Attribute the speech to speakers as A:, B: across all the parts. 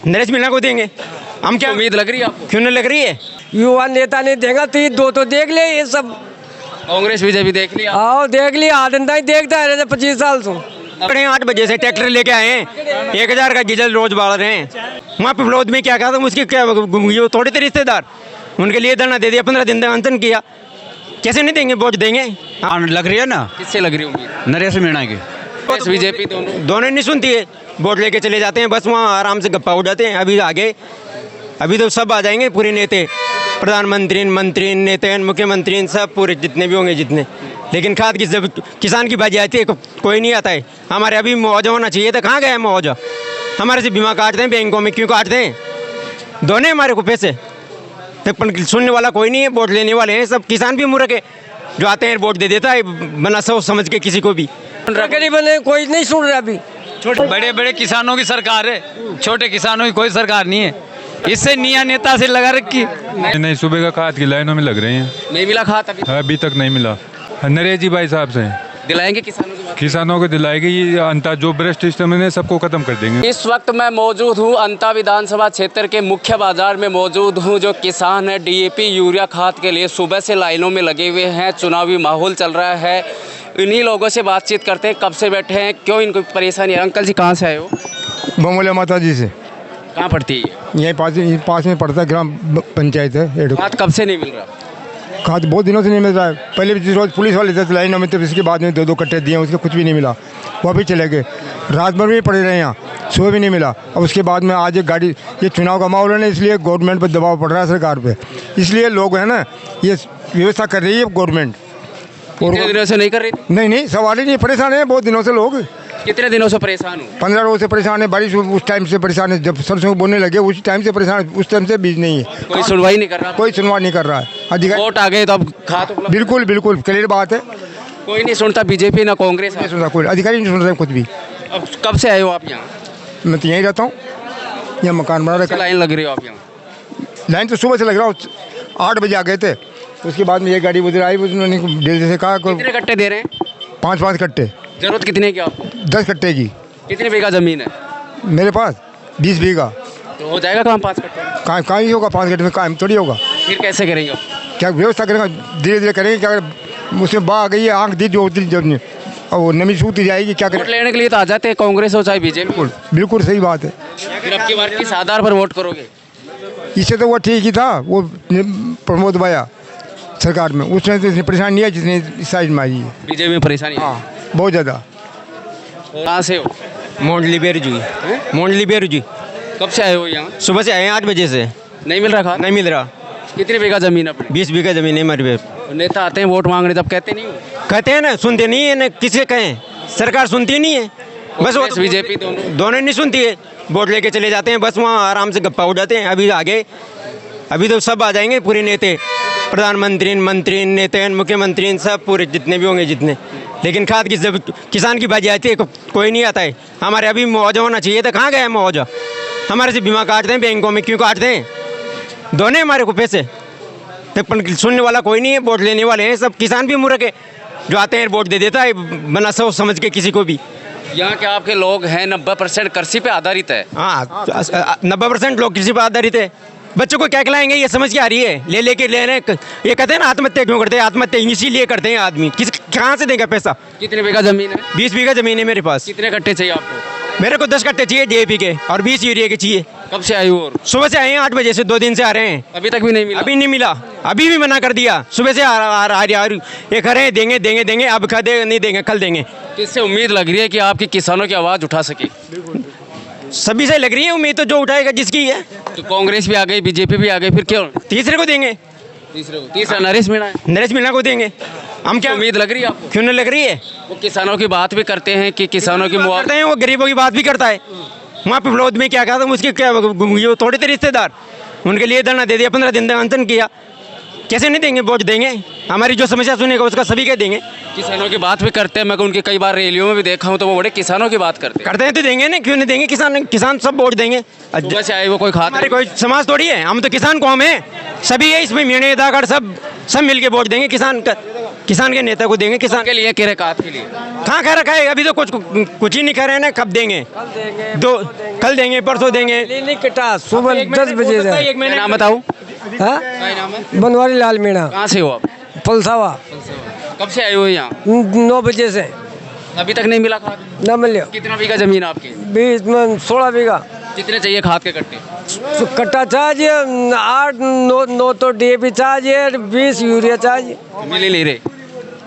A: नरेश मीणा को देंगे। हम क्या
B: उम्मीद लग रही है आपको?
A: क्यों नहीं लग रही है?
C: युवा नेता नहीं देगा तो ये दो तो देख ले ये सब।
B: कांग्रेस बीजेपी देख लिया?
C: आओ देख लिया, आदंता ही देखता है 25 साल से।
A: 8 बजे से ट्रैक्टर लेके आए हैं, 1000 का डीजल रोज बाढ़ रहे हैं। वहाँ पे विरोध में क्या कहा था, उसके क्या वो थोड़े थे रिश्तेदार, उनके लिए धरना दे दिया, 15 दिन तक अनशन किया। कैसे नहीं देंगे, वोट देंगे।
D: लग रही है ना,
B: किससे लग रही है उम्मीद?
D: नरेश मीणा की।
B: कांग्रेस बीजेपी दोनों
A: नहीं सुनती है, वोट लेके चले जाते हैं, बस वहाँ आराम से गप्पा उड़ जाते हैं। अभी तो सब आ जाएंगे पूरे नेते, प्रधानमंत्री, मंत्री, नेता, मुख्यमंत्री, सब पूरे जितने भी होंगे जितने। लेकिन खाद की जब किसान की बाजी आती है कोई नहीं आता है। हमारे अभी मुआवजा होना चाहिए था, कहाँ गया मुआवजा? हमारे से बीमा काटते हैं बैंकों में, क्यों काटते हैं? दोनों हमारे को पैसे, तो सुनने वाला कोई नहीं है। वोट लेने वाले हैं सब किसान भी मूर्ख है, जो आते हैं वोट दे देता है बना सोच समझ के किसी को भी।
C: गरीबन कोई नहीं सुन रहा अभी।
D: बड़े बड़े किसानों की सरकार है, छोटे किसानों की कोई सरकार नहीं है। इससे निया नेता से लगा रखी।
E: नहीं, सुबह का खाद की लाइनों में लग रहे हैं।
B: नहीं मिला खाद
E: अभी तक नहीं मिला। नरेश जी भाई साहब से
B: दिलाएंगे किसानों की बात?
E: किसानों को दिलाएगी, ये अंतर जो भ्रष्ट सिस्टम है सबको खत्म कर देंगे।
B: इस वक्त मैं मौजूद हूँ अंता विधानसभा क्षेत्र के मुख्य बाजार में मौजूद हूँ। जो किसान है डीएपी यूरिया खाद के लिए सुबह से लाइनों में लगे हुए हैं। चुनावी माहौल चल रहा है, इन्हीं लोगों से बातचीत करते हैं, कब से बैठे हैं, क्यों इनको परेशानी है। अंकल जी कहाँ से आए हो?
F: बमोलिया माता जी से।
B: कहाँ पड़ती है?
F: यहीं पास में पड़ता है, ग्राम पंचायत है।
B: खाद कब से नहीं मिल रहा?
F: खाद बहुत दिनों से नहीं मिल रहा है। पहले भी रोज पुलिस वाले थे लाइनों में, तो इसके बाद में 2-2 कट्टे दिए, उसके कुछ भी नहीं मिला। वो भी चले गए, रात भर भी पड़े रहे यहाँ, सुबह भी नहीं मिला। और उसके बाद में आज एक गाड़ी, ये चुनाव का माहौल है ना, इसलिए गवर्नमेंट पर दबाव पड़ रहा है सरकार पे, इसलिए लोग है ना ये व्यवस्था कर रही है गवर्नमेंट।
B: कितने दिनों से नहीं कर रही थी?
F: नहीं सवाल ही नहीं, परेशान है बहुत दिनों से लोग।
B: कितने दिनों से परेशान हो?
F: 15 रोज से परेशान है। बारिश उस टाइम से परेशान है, जब सरसों बोने लगे उस टाइम से परेशान है। उस टाइम से बीज नहीं है,
B: कोई सुनवाई नहीं कर रहा?
F: कोई सुनवाई नहीं कर रहा है अधिकारी।
B: वोट आ गए तो अब खाद उपलब्ध?
F: बिल्कुल क्लियर बात है।
B: कोई नहीं सुनता, बीजेपी ना कांग्रेस
F: नहीं सुनता, कोई अधिकारी नहीं सुन रहे कुछ भी।
B: अब कब से आए हो आप यहाँ?
F: मैं तो यहीं रहता हूँ, यहाँ मकान बना रखा।
B: लाइन लग रही हो आप यहाँ?
F: लाइन तो सुबह से लग रहा हूँ, 8 बजे आ गए थे। उसके बाद में ये गाड़ी उधर आई, उन्होंने डेली से कहा
B: कितने कट्टे दे रहे हैं?
F: 5-5 कट्टे।
B: जरूरत कितने की आपको?
F: 10 कट्टे की।
B: कितने बीघा जमीन है
F: मेरे पास? 20 बीघा।
B: तो हो जाएगा काम 5 कट्टे?
F: कहाँ ही होगा 5 कट्टे में, काम थोड़ी होगा।
B: फिर कैसे करेंगे आप?
F: क्या व्यवस्था करेंगे, धीरे धीरे करेंगे। क्या उसमें बाढ़ आ गई है, आँख दी जो और वो नमी सूती जाएगी, क्या
B: वोट
F: करें।
B: लेने के लिए तो आ जाते हैं, कांग्रेस हो चाहे बीजेपी।
F: बिल्कुल सही बात है।
B: फिर अब की बार किस आधार पर वोट करोगे?
F: इससे तो वो ठीक ही था, वो प्रमोद भाया सरकार में, उसने तो इतनी परेशानी नहीं है जितनी इस साइड में आई है।
B: बीजेपी में परेशानी है?
F: हाँ बहुत ज़्यादा।
B: कहाँ से हो?
A: मोंडली बेरू जी।
B: कब से आए हो यहाँ?
A: सुबह से आए हैं 8 बजे से।
B: नहीं मिल रहा खाद?
A: नहीं मिल रहा।
B: कितने बीघा जमीन अपनी?
A: 20 बीघा जमीन है हमारे पे।
B: नेता आते हैं वोट मांगने, तब कहते नहीं हो?
A: कहते हैं ना, सुनते नहीं है ना, किसे कहें, सरकार सुनती नहीं है। बस वो
B: बीजेपी
A: दोनों नहीं सुनती है, वोट लेके चले जाते हैं, बस वहाँ आराम से गप्पा उड़ जाते हैं। अभी तो सब आ जाएंगे पूरे नेते, प्रधानमंत्री, मंत्री, नेता, मुख्यमंत्री, सब पूरे जितने भी होंगे जितने। लेकिन खाद की जब किसान की बाजी आती है कोई नहीं आता है। हमारे अभी मुआवजा होना चाहिए था, कहाँ गया मुआवजा? हमारे से बीमा काटते हैं बैंकों में, क्यों काटते हैं? दोनों हमारे को पैसे, तो सुनने वाला कोई नहीं है। वोट लेने वाले हैं सब किसान भी मूर्ख है, जो आते हैं वोट दे देता है बना सोच समझ के किसी को भी।
B: यहाँ के आपके लोग हैं 90% कृषि पे आधारित है।
A: हाँ 90% लोग कृषि पर आधारित है। बच्चों को क्या खिलाएंगे ये समझ के आ रही है, ले ये कहते हैं ना आत्महत्या क्यों करते हैं? आत्महत्या इसीलिए करते हैं आदमी, कहाँ से देगा पैसा?
B: कितने बीघा जमीन है?
A: 20 बीघा जमीन है मेरे पास।
B: कितने कट्टे चाहिए आपको?
A: मेरे को 10 कट्टे चाहिए डीएपी के और 20 यूरिया के चाहिए।
B: कब से आए हो? और
A: सुबह से आए हैं 8 बजे से, 2 दिन से आ रहे हैं।
B: अभी तक भी नहीं मिला?
A: अभी नहीं मिला, अभी भी मना कर दिया। सुबह से ये कह रहे हैं देंगे, अब कह नहीं देंगे, कल देंगे।
B: किससे उम्मीद लग रही है कि आपकी किसानों की आवाज़ उठा सके?
A: सभी से लग रही है उम्मीद, तो जो उठाएगा जिसकी है।
B: तो कांग्रेस भी आ गई, बीजेपी भी आ गई, फिर क्यों?
A: तीसरे को देंगे।
B: तीसरा नरेश मीणा है।
A: नरेश मीणा को देंगे। हम क्या
B: उम्मीद लग रही है आपको?
A: क्यों नहीं लग रही है?
B: वो किसानों की बात भी करते हैं कि किसानों की मुआवजा
A: करते हैं, वो गरीबों की बात भी करता है। वहाँ पे विरोध में क्या कहा था, उसके क्या वो थोड़े थे रिश्तेदार, उनके लिए धरना दे दिया, 15 दिन तक अनशन किया। कैसे नहीं देंगे, वोट देंगे। हमारी जो समस्या सुनेगा उसका सभी कह देंगे।
B: किसानों की बात भी करते हैं, मैं उनके कई बार रैलियों में भी देखा हूँ, तो वो बड़े किसानों की बात करते
A: हैं तो देंगे ना, क्यों नहीं देंगे? किसान सब वोट देंगे।
B: सुबह से आए वो कोई खाता
A: हमारे कोई समाज थोड़ी है, हम तो किसान कौम है, सभी है इसमें, मीणे दागड़ सब मिल के वोट देंगे किसान का। किसान के नेता को देंगे। किसान
B: के लिए कह रहे खाद के लिए
A: कहाँ खा रखा है, अभी तो कुछ ही नहीं खा रहे हैं ना। कब देंगे? कल देंगे, परसों देंगे।
C: नहीं कटा सुबह 10 बजे से।
A: एक महीने
B: नाम बताओ।
C: हाँ?
B: क्या नाम है?
C: बनवारी लाल मीणा
B: कहाँ से हो आप?
C: पलसावा।
B: कब से आए हो यहाँ?
C: 9 बजे से
B: अभी तक नहीं मिला खाद?
C: न मिले।
B: कितना बीघा जमीन आपकी?
C: 16 बीघा
B: कितने चाहिए खाद के कट्टे?
C: तो कट्टा चाहिए 8-9 तो DAP चाहिए, 20 यूरिया चाहिए।
B: मिल ही नहीं रहे,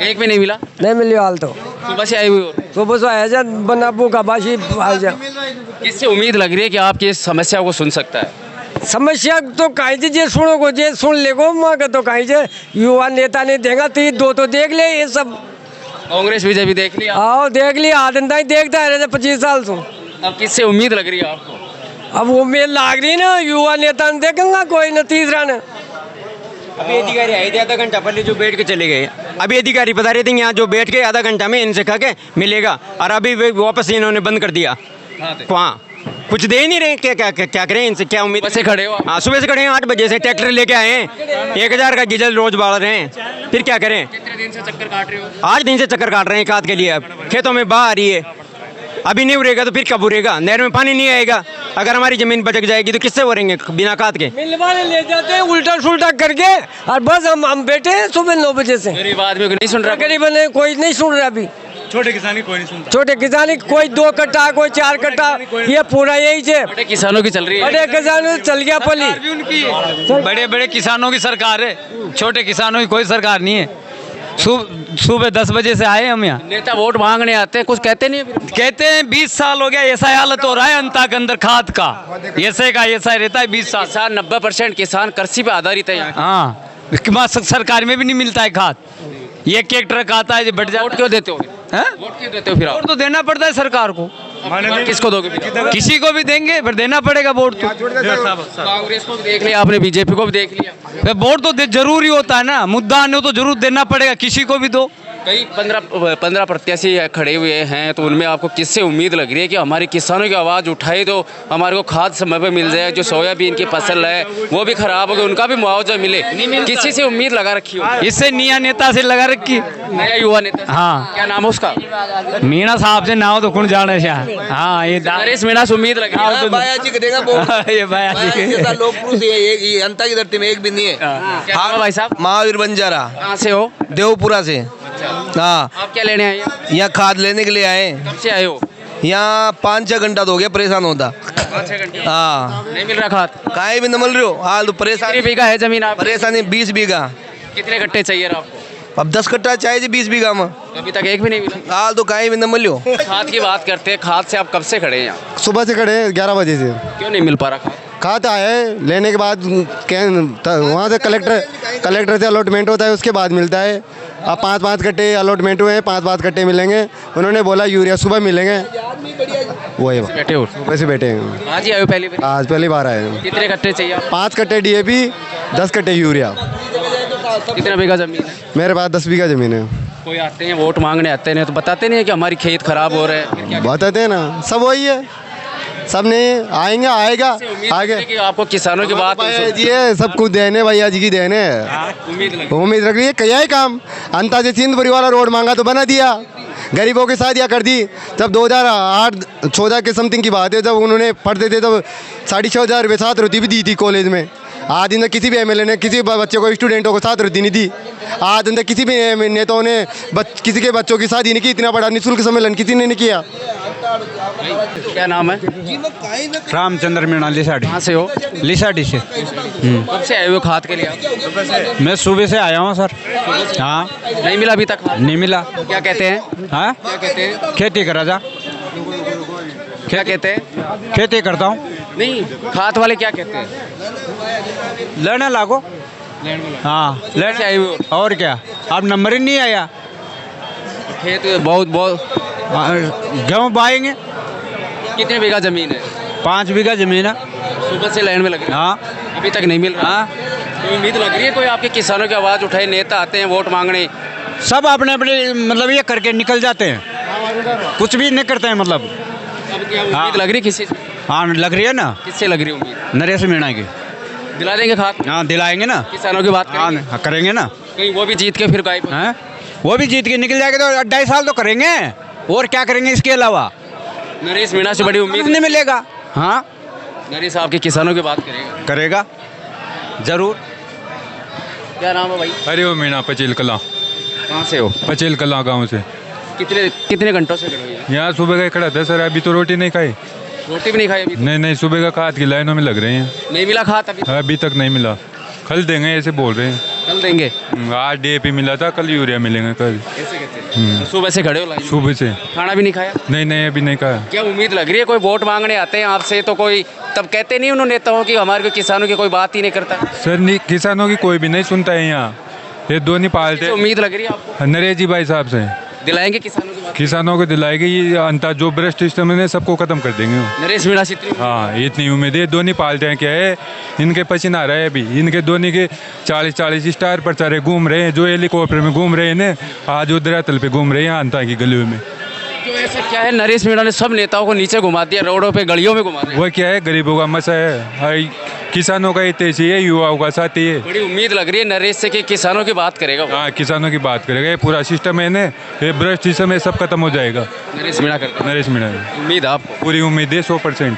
B: एक भी नहीं मिला।
C: नहीं मिली हाल तो
B: सुबह से आए हुए हो।
C: सुबह से आया जा बनाबू का बाशी आ जा।
B: किससे उम्मीद लग रही है कि आपकी इस समस्या को सुन सकता है?
C: समस्या तो कहीं से जे सुनो को जे सुन ले को माँ का तो कहीं से युवा नेता नहीं देगा तो 2 तो देख ले ये सब।
B: कांग्रेस बीजेपी देख लिया,
C: आओ देख लिया आदंता ही देखता है रहता 25 साल से।
B: अब किससे उम्मीद लग रही है आपको?
C: अब वो मेल लाग रही ना युवा नेता ने देखेंगा कोई न तीसरा ने।
A: अभी अधिकारी आए थे आधा घंटा पहले जो बैठ के चले गए। अभी अधिकारी बता रहे थे यहाँ जो बैठ के आधा घंटा में इनसे खा के मिलेगा, और अभी वापस इन्होंने बंद कर दिया। वहाँ कुछ दे ही नहीं रहे। क्या करें इनसे, क्या उम्मीद?
B: से खड़े हो आप?
A: हाँ, सुबह से खड़े हैं, 8 बजे से ट्रैक्टर लेके आए हैं। 1000 का डीजल रोज बाढ़ रहे हैं, फिर क्या करें?
B: कितने दिन से चक्कर काट रहे हो?
A: 8 दिन से चक्कर काट रहे हैं खाद के लिए। अब खेतों में बाढ़ आ रही है, अभी नहीं उड़ेगा तो फिर कब उड़ेगा? नहर में पानी नहीं आएगा। अगर हमारी जमीन बचक जाएगी तो किससे उड़ेंगे बिना खाद के?
C: मिल वाले ले जाते हैं उल्टा सुल्टा करके, और बस हम बैठे हैं सुबह 9 बजे से।
B: गरीब आदमी को नहीं सुन रहा।
C: करीबन कोई नहीं सुन रहा अभी।
E: छोटे किसान कोई नहीं सुनता।
C: छोटे किसान कोई 2 कट्टा कोई 4 कट्टा, ये पूरा यही है।
B: बड़े किसानों की चल रही है।
C: बड़े किसान चल गया पली।
D: बड़े बड़े किसानों की सरकार है, छोटे किसानों की कोई सरकार नहीं है। सुबह 10 बजे से आए हम यहाँ।
B: नेता वोट मांगने आते हैं, कुछ कहते नहीं है फिर?
D: कहते हैं 20 साल हो गया ऐसा हालत हो रहा है अंता के अंदर खाद का, ऐसे का ऐसा रहता है 20 साल।
B: किसान 90% किसान कृषि पे आधारित है यहाँ।
D: हाँ, इसके बाद सरकार में भी नहीं मिलता है खाद। ये एक ट्रक आता है, बट
B: वोट क्यों देते हो?
D: हैं?
B: वोट क्यों देते हो फिर आप?
D: वोट तो देना पड़ता है सरकार को।
B: वोट किसको दोगे फिर?
D: किसी को भी देंगे, पर देना पड़ेगा वोट तो।
B: कांग्रेस को भी देख लिया आपने, बीजेपी को भी देख लिया।
D: वोट तो जरूरी होता है ना, मुद्दा आने तो जरूर देना पड़ेगा, किसी को भी दो।
B: कई 15 प्रत्याशी खड़े हुए हैं, तो उनमें आपको किससे उम्मीद लग रही है कि हमारे किसानों की आवाज़ उठाए तो हमारे को खाद समय पे मिल जाए? जो सोयाबीन की फसल है वो भी खराब हो गई, उनका भी मुआवजा मिले। किसी से उम्मीद लगा रखी हो?
D: इससे नया नेता से लगा रखी।
B: नया युवा नेता।
D: हाँ।
B: क्या नाम है उसका?
D: मीणा साहब से नाव तो कौन जाने से। हाँ, ये
B: नरेश मीणा से उम्मीद लगी।
G: बाया जी देगा वो।
D: ये भाई
G: जैसा लोग पुरुष ये अंता की धरती में एक भी नहीं है।
B: क्या नाम है भाई साहब?
G: महावीर बंजारा,
B: कहाँ से हो?
G: देवपुरा से। हाँ,
B: आप क्या लेने आए हैं?
G: यहाँ खाद लेने के लिए आए।
B: कब से आए हो?
G: यहाँ 5-6 घंटा तो हो गया परेशान होता।
B: 5-6 घंटे
G: हाँ,
B: नहीं मिल रहा खाद?
G: काहे भी न मिल रही हो हाल तो
B: कितनी
G: परेशानी।
B: बीघा है जमीन आप?
G: परेशानी 20 बीघा।
B: कितने कट्टे चाहिए आपको?
G: अब 10 कट्टा चाहिए 20 बीघा में।
B: अभी तक एक भी नहीं मिला।
G: हाल तो काहे भी न मिलो।
B: खाद की बात करते हैं, खाद से आप कब से खड़े हैं यहाँ?
F: सुबह से खड़े हैं 11 बजे से।
B: क्यों नहीं मिल पा रहा खाद?
F: खाता है लेने के बाद वहाँ से कलेक्टर से अलॉटमेंट होता है, उसके बाद मिलता है। अब 5-5 कट्टे अलॉटमेंट हुए हैं, 5-5 कट्टे मिलेंगे। उन्होंने बोला यूरिया सुबह मिलेंगे। वही
B: बैठे हो?
F: वैसे बैठे हैं,
B: आज ही आए हो पहली बार?
F: आज पहली बार आए हैं।
B: कितने कट्टे चाहिए आपको?
F: 5 कट्टे DAP, 10 कट्टे यूरिया।
B: कितना बीघा जमीन है?
F: मेरे पास 10 बीघा ज़मीन है।
B: कोई आते हैं वोट मांगने आते हैं तो बताते नहीं है कि हमारी खेत खराब हो रहे हैं?
F: बताते हैं ना, सब वही है, सब नहीं आएंगे, आएगा आगे।
B: कि आपको किसानों की बात
F: जी है, सब कुछ देने भैया जी की देने। उम्मीद रख रही है, किया ही काम। अंताजे सिंधपुरी वाला रोड मांगा तो बना दिया, गरीबों की शादियाँ कर दी। जब 2008-14 के समथिंग की बात है, जब उन्होंने पढ़ते थे तब 6,500 रुपये छात्रवृत्ति भी दी थी कॉलेज में। आज दिन किसी भी MLA ने किसी बच्चे को, स्टूडेंटों को छात्रवृत्ति नहीं दी। आज दिन किसी भी नेताओं ने किसी के बच्चों की शादी नहीं की। इतना बड़ा निःशुल्क सम्मेलन किसी ने नहीं किया।
B: क्या नाम है?
E: रामचंद्र मीणा लिसाड़ी।
B: कहाँ से हो?
E: लिसाड़ी से।
B: कब से आए हो खाद के लिए आप?
E: मैं सुबह से आया हूँ सर। हाँ,
B: नहीं मिला अभी तक खाद?
E: नहीं मिला।
B: क्या कहते हैं?
E: हाँ,
B: क्या कहते हैं?
E: खेती करा जा,
B: क्या कहते हैं?
E: खेती करता हूँ।
B: नहीं, खाद वाले क्या कहते हैं?
E: लेने लागो। हाँ,
B: से आए हो?
E: और क्या, अब नंबर ही नहीं आया।
B: खेत बहुत
E: गेहूँ बाएंगे।
B: कितने बीघा जमीन है?
E: 5 बीघा जमीन है।
B: सुबह से लाइन में लगे?
E: हाँ,
B: अभी तक नहीं मिल रहा?
E: हाँ,
B: तो उम्मीद लग रही है कोई आपके किसानों की आवाज़ उठाए, नेता आते हैं वोट मांगने?
E: सब अपने अपने मतलब ये करके निकल जाते हैं, कुछ भी नहीं करते हैं मतलब।
B: अब क्या उम्मीद लग रही है किसी से?
E: हाँ, लग रही है ना,
B: किससे लग रही है उम्मीद?
E: नरेश मीणा की।
B: दिला देंगे खाद?
E: हाँ, दिलाएंगे ना।
B: किसानों की बात
E: हाँ,
B: करेंगे?
E: करेंगे ना।
B: कहीं वो भी जीत के फिर गायब हो?
E: हैं, वो भी जीत के निकल जाएगा तो 2.5 साल तो करेंगे, और क्या करेंगे इसके अलावा?
B: नरेश मीणा से बड़ी उम्मीद
E: नहीं मिलेगा। हाँ
B: नरेश साहब के किसानों की बात करेगा।
E: करेगा जरूर।
B: क्या नाम है भाई?
H: अरे वो मीणा पचेल कला,
B: कहाँ से हो?
H: पचेल कला गांव से।
B: कितने घंटों से खड़े हो यहाँ?
H: यहाँ सुबह का खड़ा था सर, अभी तो रोटी नहीं खाई।
B: रोटी भी नहीं खाई अभी?
H: नहीं नहीं, सुबह का खाद की लाइनों में लग रहे हैं।
B: नहीं मिला खाद अभी?
H: अभी तक नहीं मिला, कल देंगे ऐसे बोल रहे हैं।
B: कल देंगे?
H: आज DAP मिला था, कल यूरिया मिलेंगे कल।
B: ऐसे कैसे? तो सुबह से खड़े हो लाइन में?
H: सुबह से।
B: खाना भी नहीं खाया?
H: नहीं नहीं, अभी नहीं खाया।
B: क्या उम्मीद लग रही है? कोई वोट मांगने आते हैं आपसे तो कोई तब कहते नहीं उन्होंने नेताओं की हमारे को किसानों की कोई बात ही नहीं करता?
H: सर नहीं, किसानों की कोई भी नहीं सुनता है यहाँ, ये दोनों पालते।
B: उम्मीद लग रही है आपको?
H: नरेश जी भाई साहब से
B: दिलाएंगे किसानों की बात?
H: किसानों को दिलाएगी, ये अंतर जो भ्रष्ट सिस्टम है सबको खत्म कर देंगे वो।
B: नरेश मीणा से इतनी उम्मीद?
H: हाँ इतनी उम्मीद है। दोनों पालते हैं, क्या है इनके पसीना आ रहा है अभी, इनके दोनों के 40-40 स्टार प्रचारे घूम रहे हैं, जो हेलीकॉप्टर में घूम रहे हैं ना, आज उधर तल पे घूम रहे हैं अंता की गलियों में।
B: तो ऐसा क्या है नरेश मीणा ने सब नेताओं को नीचे घुमा दिया, रोडों पे गलियों में घुमा दिया?
H: वो क्या है, गरीबों का मसा है, किसानों का हितैषी है, युवाओं का साथी है।
B: बड़ी उम्मीद लग रही है नरेश से कि किसानों की बात करेगा वो।
H: हाँ किसानों की बात करेगा, ये पूरा सिस्टम है ना, ये भ्रष्ट सिस्टम है, सब खत्म हो जाएगा।
B: नरेश मीणा करता
H: नरेश मीणा
B: उम्मीद आपको?
H: पूरी उम्मीद है 100%।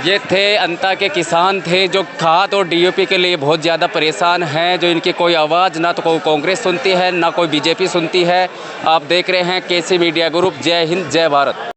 B: ये थे अंता के किसान थे जो खाद और DAP के लिए बहुत ज़्यादा परेशान हैं, जो इनकी कोई आवाज़ ना तो कोई कांग्रेस सुनती है ना कोई BJP सुनती है। आप देख रहे हैं KC मीडिया ग्रुप। जय हिंद, जय भारत।